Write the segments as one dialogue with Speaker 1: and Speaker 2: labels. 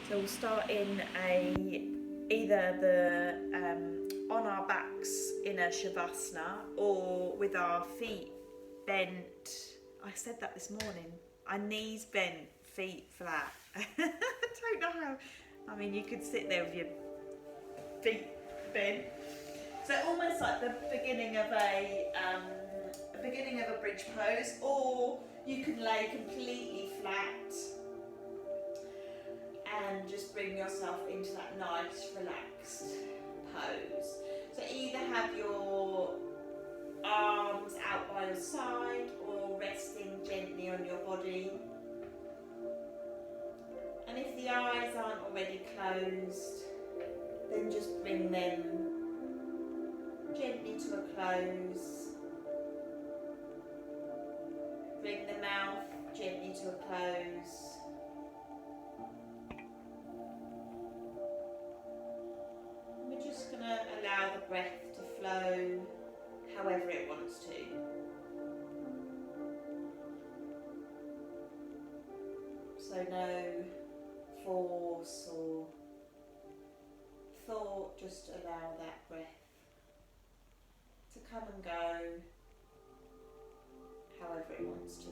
Speaker 1: So we'll start in either on our backs in a Shavasana or with our feet bent. I said that this morning. Our knees bent, feet flat. I don't know how. I mean, you could sit there with your feet bent. So almost like the beginning of a bridge pose, or you can lay completely flat and just bring yourself into that nice relaxed pose. So either have your arms out by your side or resting gently on your body. And if the eyes aren't already closed, then just bring them gently to a close. Bring the mouth gently to a close. We're just going to allow the breath to flow however it wants to. So no force or thought, just allow that breath to come and go however it wants to.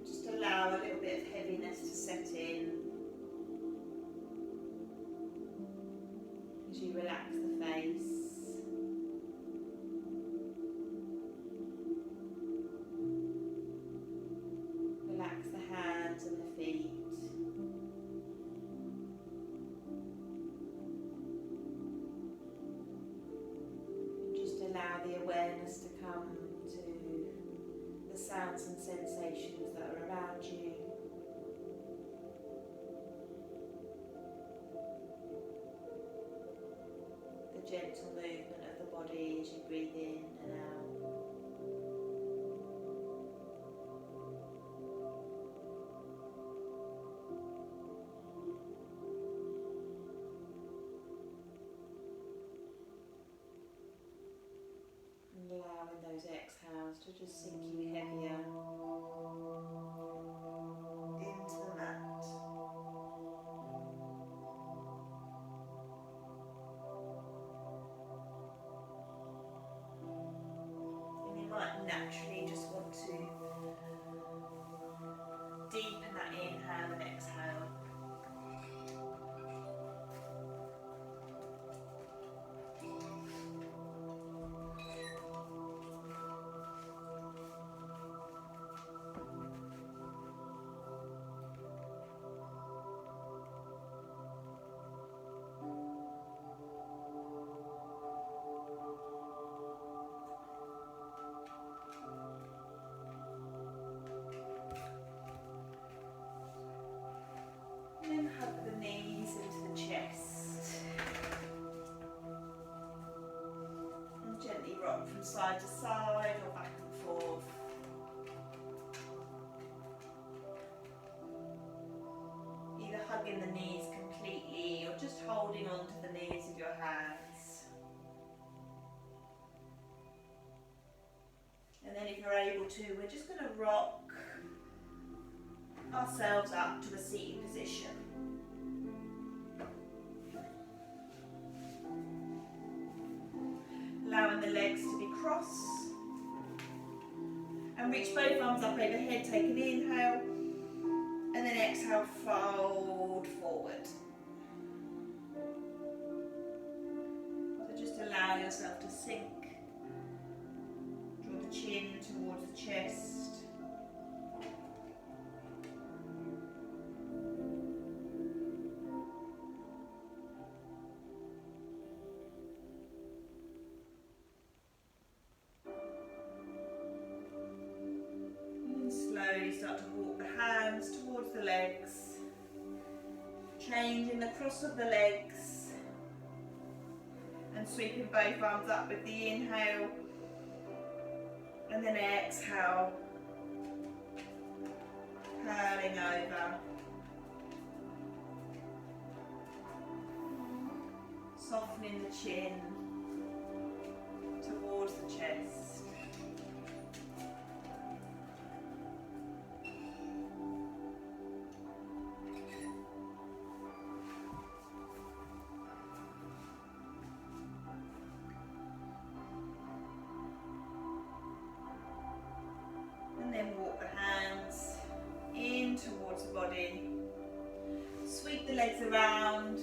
Speaker 1: Just allow a little bit of heaviness to set in as you relax the face. Relax the hands and the feet. Allow the awareness to come to the sounds and sensations that are around you. The gentle movement of the body as you breathe in and out. Allowing those exhales to just sink you heavier into the mat. And you might naturally just want to deepen that inhale and exhale. And hug the knees into the chest. And gently rock from side to side or back and forth. Either hugging the knees completely or just holding on to the knees with your hands. And then if you're able to, we're just going to rock ourselves up to a seated position. Allowing the legs to be crossed. And reach both arms up overhead, take an inhale. And then exhale, fold forward. So just allow yourself to sink. Draw the chin towards the chest. Slowly start to walk the hands towards the legs, changing the cross of the legs and sweeping both arms up with the inhale and then exhale, curling over, softening the chin towards the chest. legs around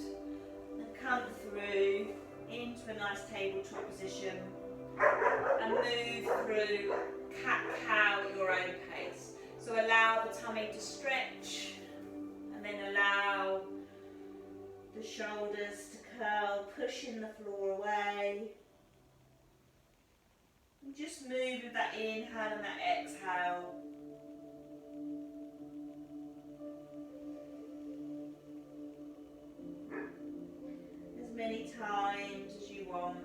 Speaker 1: and come through into a nice tabletop position and move through cat-cow at your own pace. So allow the tummy to stretch and then allow the shoulders to curl, pushing the floor away. And just move with that inhale and that exhale. As many times as you want.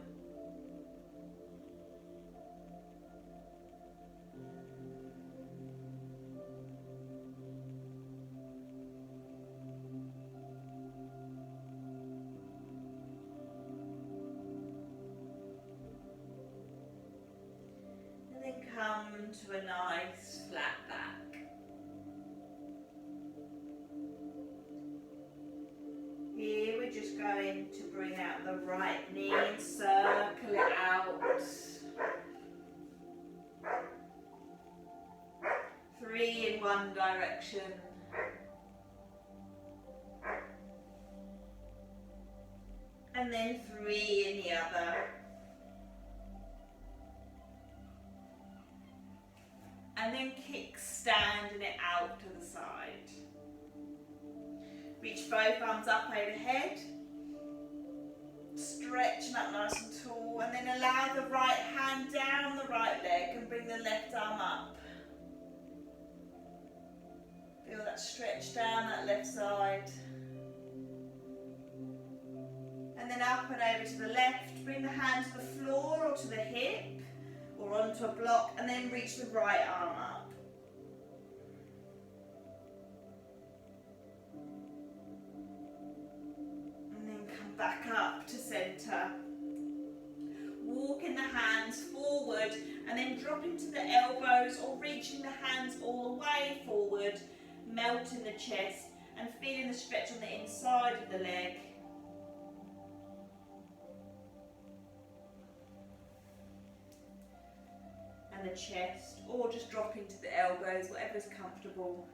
Speaker 1: Come to a nice flat back. Here we're just going to bring out the right knee and circle it out. 3 in one direction. And then 3 in the other. And then kick standing it out to the side. Reach both arms up overhead. Stretching up nice and tall. And then allow the right hand down the right leg and bring the left arm up. Feel that stretch down that left side. And then up and over to the left. Bring the hand to the floor or to the hip. Or onto a block, and then reach the right arm up. And then come back up to centre. Walking the hands forward, and then dropping to the elbows or reaching the hands all the way forward, melting the chest and feeling the stretch on the inside of the leg. The chest, or just dropping to the elbows, whatever's comfortable.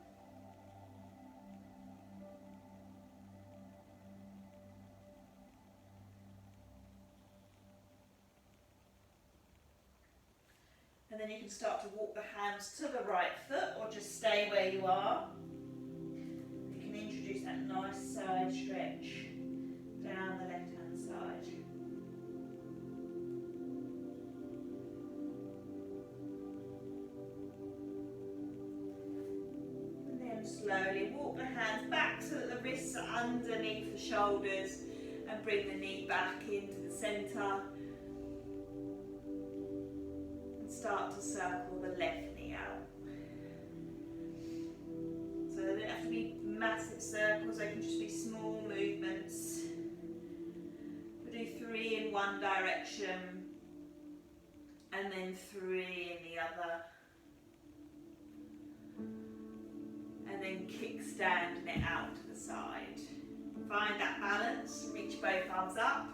Speaker 1: And then you can start to walk the hands to the right foot or just stay where you are. You can introduce that nice side stretch down the left hand side. Slowly walk the hands back so that the wrists are underneath the shoulders and bring the knee back into the centre. And start to circle the left knee out. So they don't have to be massive circles, they can just be small movements. We'll do 3 in one direction and then 3 in the other. And then kick standing it out to the side. Find that balance, reach both arms up.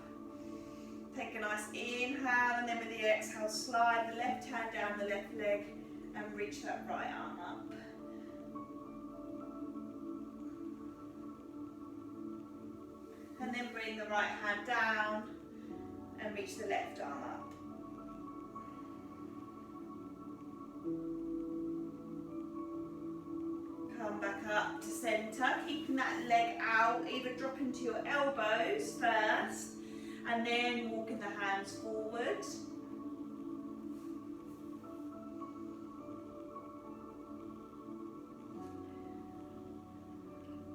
Speaker 1: Take a nice inhale and then with the exhale slide the left hand down the left leg and reach that right arm up. And then bring the right hand down and reach the left arm up. Come back up to centre, keeping that leg out, either dropping to your elbows first and then walking the hands forward.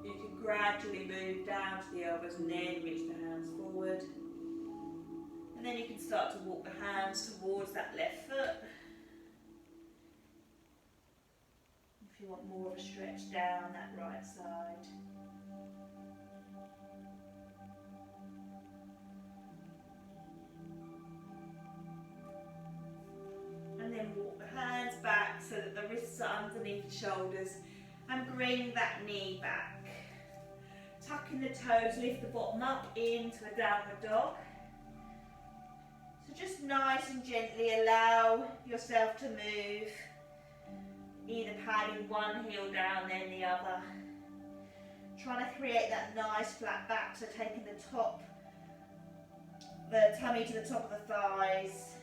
Speaker 1: You can gradually move down to the elbows and then reach the hands forward. And then you can start to walk the hands towards that left foot. If you want more of a stretch down that right side. And then walk the hands back so that the wrists are underneath the shoulders and bring that knee back. Tucking the toes, lift the bottom up into a downward dog. So just nice and gently allow yourself to move. Either padding one heel down then the other. Trying to create that nice flat back, so taking the tummy to the top of the thighs.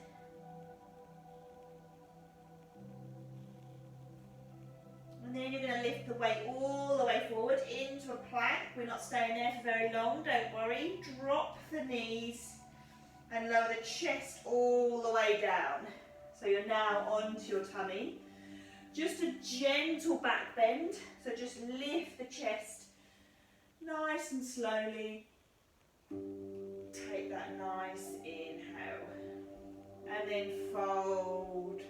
Speaker 1: And then you're going to lift the weight all the way forward into a plank. We're not staying there for very long, don't worry. Drop the knees and lower the chest all the way down. So you're now onto your tummy. Just a gentle back bend, so just lift the chest nice and slowly. Take that nice inhale. And then fold.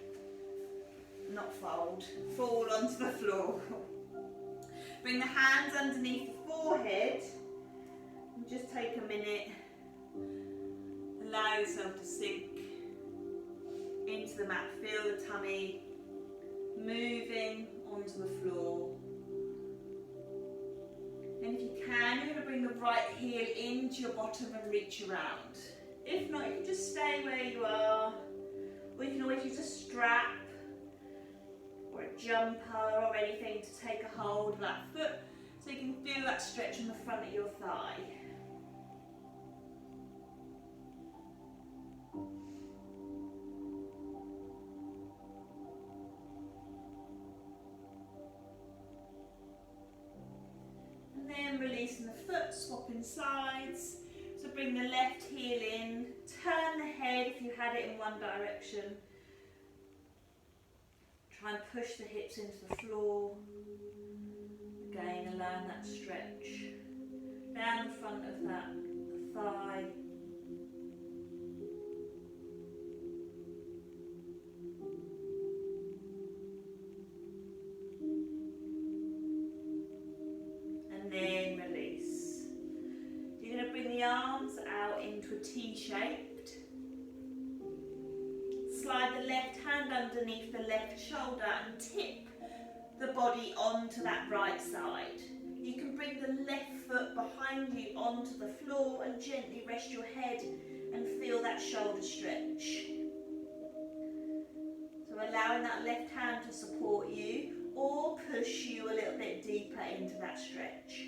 Speaker 1: Not fold, fall onto the floor. Bring the hands underneath the forehead and just take a minute. Allow yourself to sink into the mat. Feel the tummy moving onto the floor. And if you can, you're going to bring the right heel into your bottom and reach around. If not, you can just stay where you are. Or you can always use a strap or a jumper or anything to take a hold of that foot so you can feel that stretch on the front of your thigh. And then releasing the foot, swapping sides. So bring the left heel in, turn the head if you had it in one direction. Try and push the hips into the floor. Again, allowing that stretch down the front of that thigh. And then release. You're going to bring the arms out into a T-shaped. Slide the left hand underneath the left shoulder and tip the body onto that right side. You can bring the left foot behind you onto the floor and gently rest your head and feel that shoulder stretch. So allowing that left hand to support you or push you a little bit deeper into that stretch.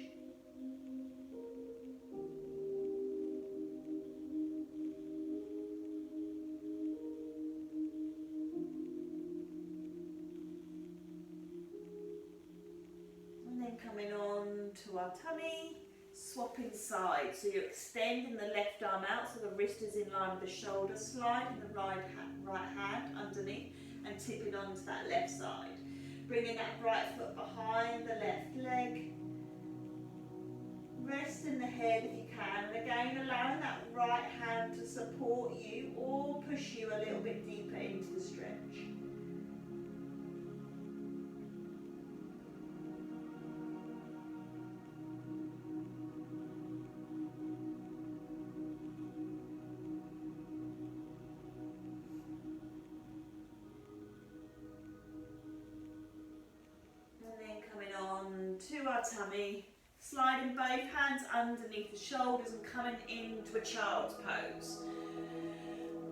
Speaker 1: Coming on to our tummy, swapping sides. So you're extending the left arm out so the wrist is in line with the shoulder, sliding the right hand underneath and tipping onto that left side. Bringing that right foot behind the left leg. Resting the head if you can, and again allowing that right hand to support you or push you a little bit deeper into the stretch. To our tummy, sliding both hands underneath the shoulders and coming into a child's pose.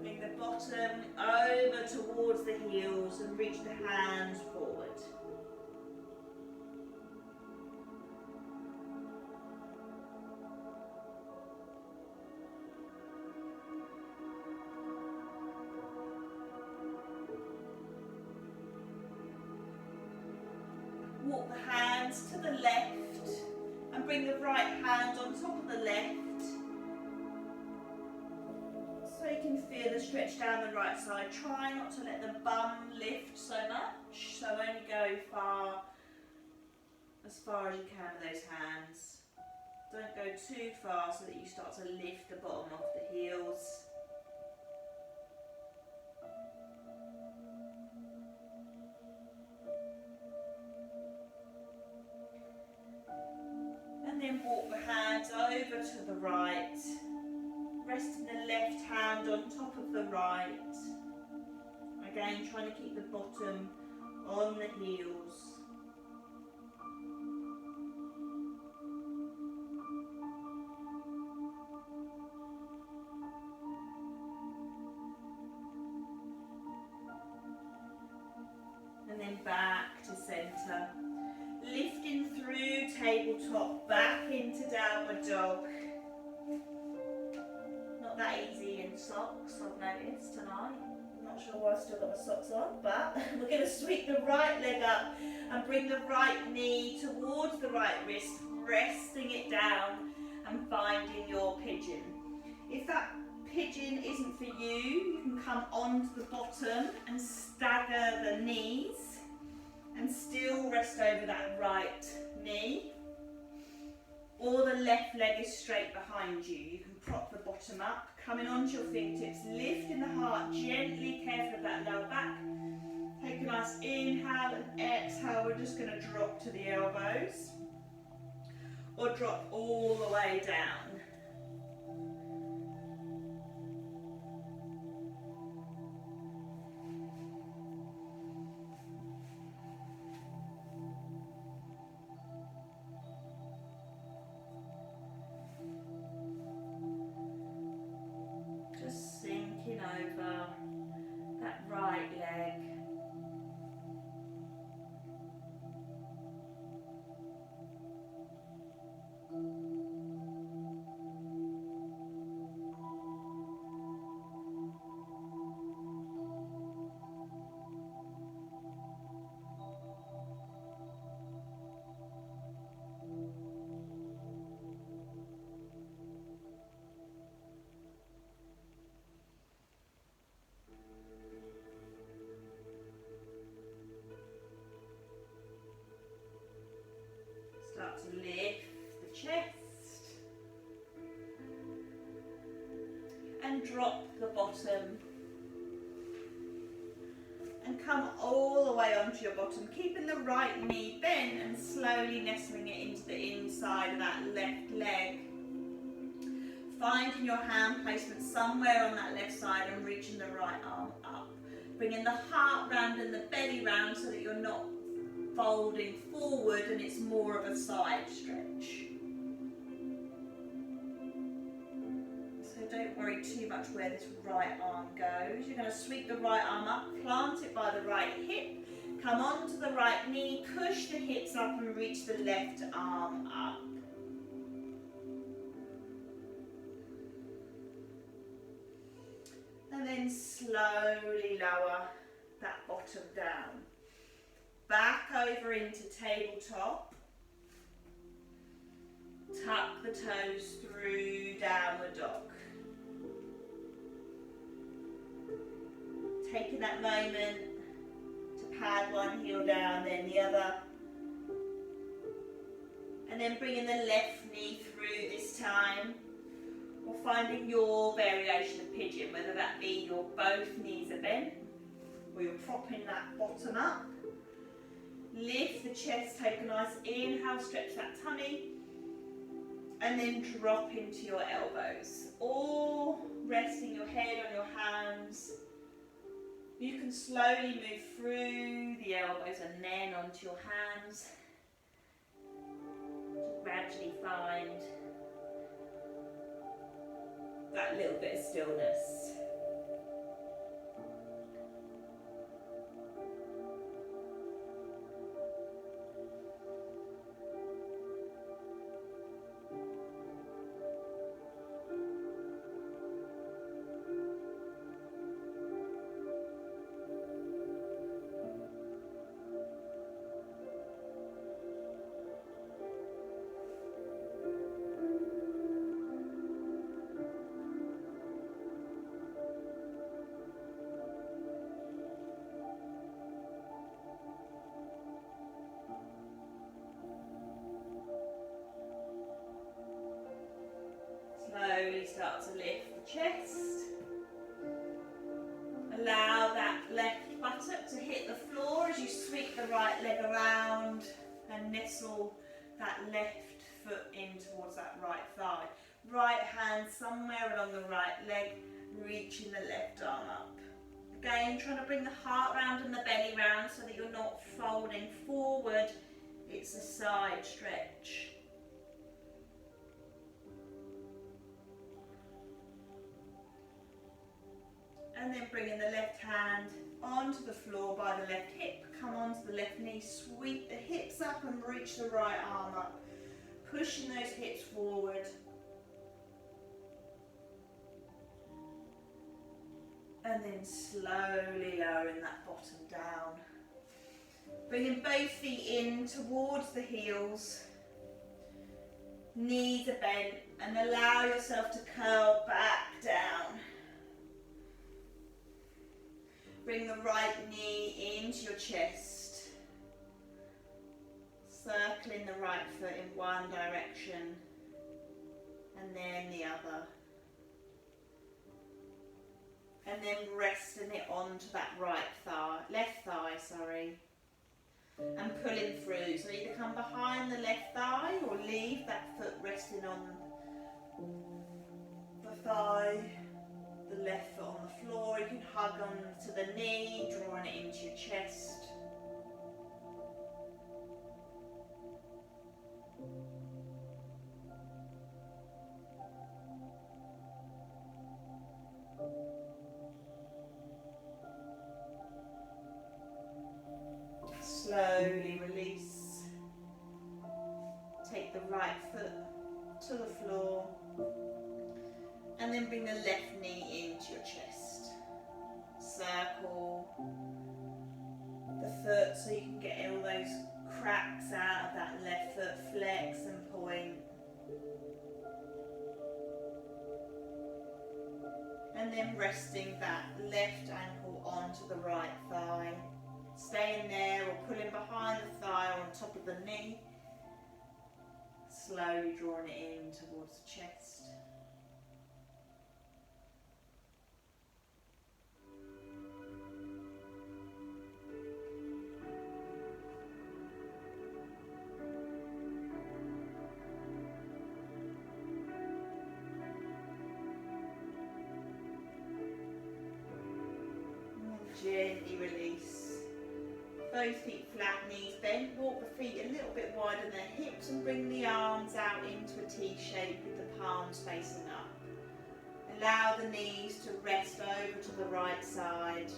Speaker 1: Bring the bottom over towards the heels and reach the hands forward. Walk the hands to the left and bring the right hand on top of the left so you can feel the stretch down the right side. Try not to let the bum lift so much, so only go as far as you can with those hands. Don't go too far so that you start to lift the bottom off the heels. And then walk the hands over to the right, resting the left hand on top of the right. Again, trying to keep the bottom on the heels. And then back to centre. Lifting through, tabletop back into downward dog. Not that easy in socks, I've noticed tonight. I'm not sure why I've still got my socks on, but we're going to sweep the right leg up and bring the right knee towards the right wrist, resting it down and finding your pigeon. If that pigeon isn't for you, you can come onto the bottom and stagger the knees and still rest over that right knee. Or the left leg is straight behind you. You can prop the bottom up, coming onto your fingertips, lifting the heart gently, careful of that lower back. Take a nice inhale and exhale. We're just going to drop to the elbows or drop all the way down. Just sinking over that right leg. Start to lift the chest and drop the bottom and come all the way onto your bottom, keeping the right knee bent and slowly nestling it into the inside of that left leg. Finding your hand placement somewhere on that left side and reaching the right arm up. Bringing the heart round and the belly round so that you're not folding forward and it's more of a side stretch. So don't worry too much where this right arm goes. You're going to sweep the right arm up, plant it by the right hip, come onto the right knee, push the hips up and reach the left arm up. And then slowly lower that bottom down. Back over into tabletop. Tuck the toes through downward dog. Taking that moment to pad one heel down, then the other. And then bringing the left knee through this time. Or finding your variation of pigeon, whether that be your both knees are bent or you're propping that bottom up. Lift the chest, take a nice inhale, stretch that tummy, and then drop into your elbows. Or resting your head on your hands. You can slowly move through the elbows and then onto your hands. To gradually find that little bit of stillness. Slowly start to lift the chest. Allow that left buttock to hit the floor as you sweep the right leg around and nestle that left foot in towards that right thigh. Right hand somewhere along the right leg, reaching the left arm up. Again, trying to bring the heart round and the belly round so that you're not folding forward. It's a side stretch. And then bringing the left hand onto the floor by the left hip, come onto the left knee, sweep the hips up and reach the right arm up, pushing those hips forward. And then slowly lowering that bottom down. Bringing both feet in towards the heels. Knees are bent and allow yourself to curl back down. Bring the right knee into your chest. Circling the right foot in one direction and then the other. And then resting it onto that left thigh, and pulling through. So either come behind the left thigh or leave that foot resting on the thigh, the left foot on the floor. You can hug onto the knee, drawing it into your chest. Slowly release. Take the right foot to the floor and then bring the left knee into your chest. Circle the foot so you can get all those cracks out of that left foot. Flex and point. And then resting that left ankle onto the right thigh. Staying there or pulling behind the thigh or on top of the knee. Slowly drawing it in towards the chest. And then gently release. Both feet flat, knees bent. Walk the feet a little bit wider than the hips and bring the arms out into a T shape with the palms facing up. Allow the knees to rest over to the right side.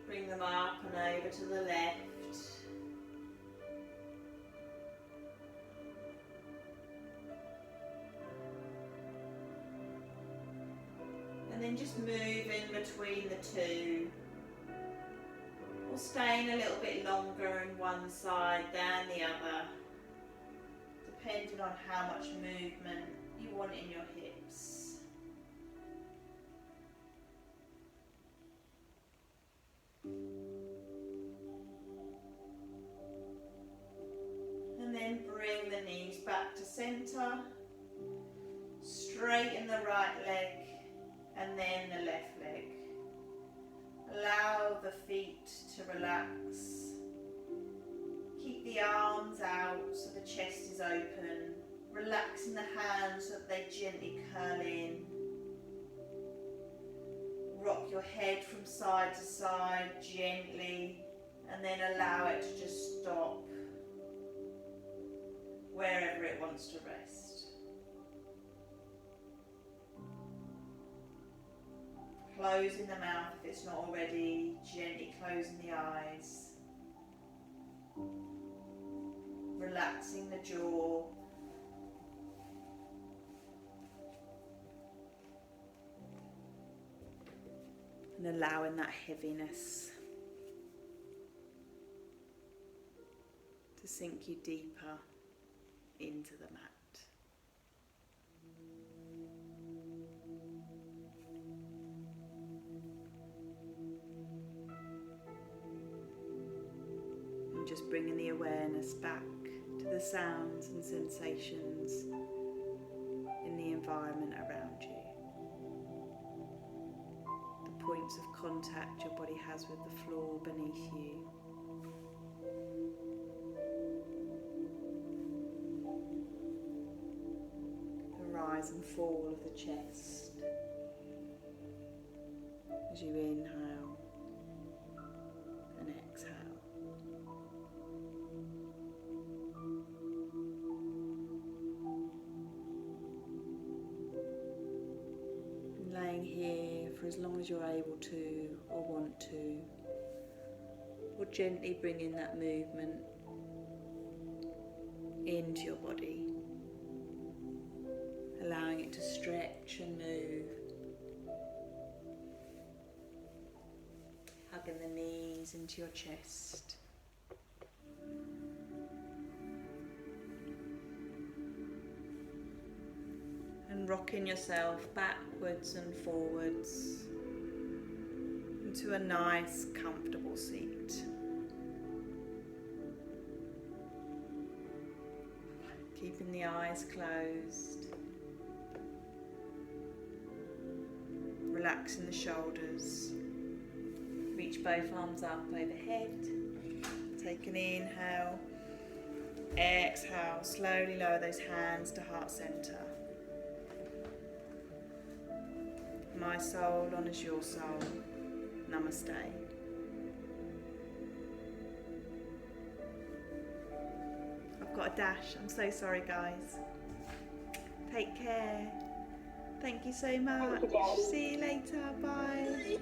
Speaker 1: Bring them up and over to the left. And then just move in between the two, or staying a little bit longer in one side than the other, depending on how much movement you want in your hips. And then bring the knees back to centre, straighten the right leg and then the left leg. Allow the feet to relax. Keep the arms out so the chest is open. Relaxing the hands so that they gently curl in. Rock your head from side to side gently and then allow it to just stop wherever it wants to rest. Closing the mouth if it's not already, gently closing the eyes. Relaxing the jaw. And allowing that heaviness to sink you deeper into the mat. Just bringing the awareness back to the sounds and sensations in the environment around you. The points of contact your body has with the floor beneath you. The rise and fall of the chest as you inhale and exhale. for as long as you're able to or want to, or gently bringing that movement into your body, allowing it to stretch and move, hugging the knees into your chest. And rocking yourself backwards and forwards into a nice, comfortable seat. Keeping the eyes closed. Relaxing the shoulders. Reach both arms up overhead. Take an inhale. Exhale. Slowly lower those hands to heart center. My soul honours your soul. Namaste. I've got a dash. I'm so sorry, guys. Take care. Thank you so much. See you later. Bye.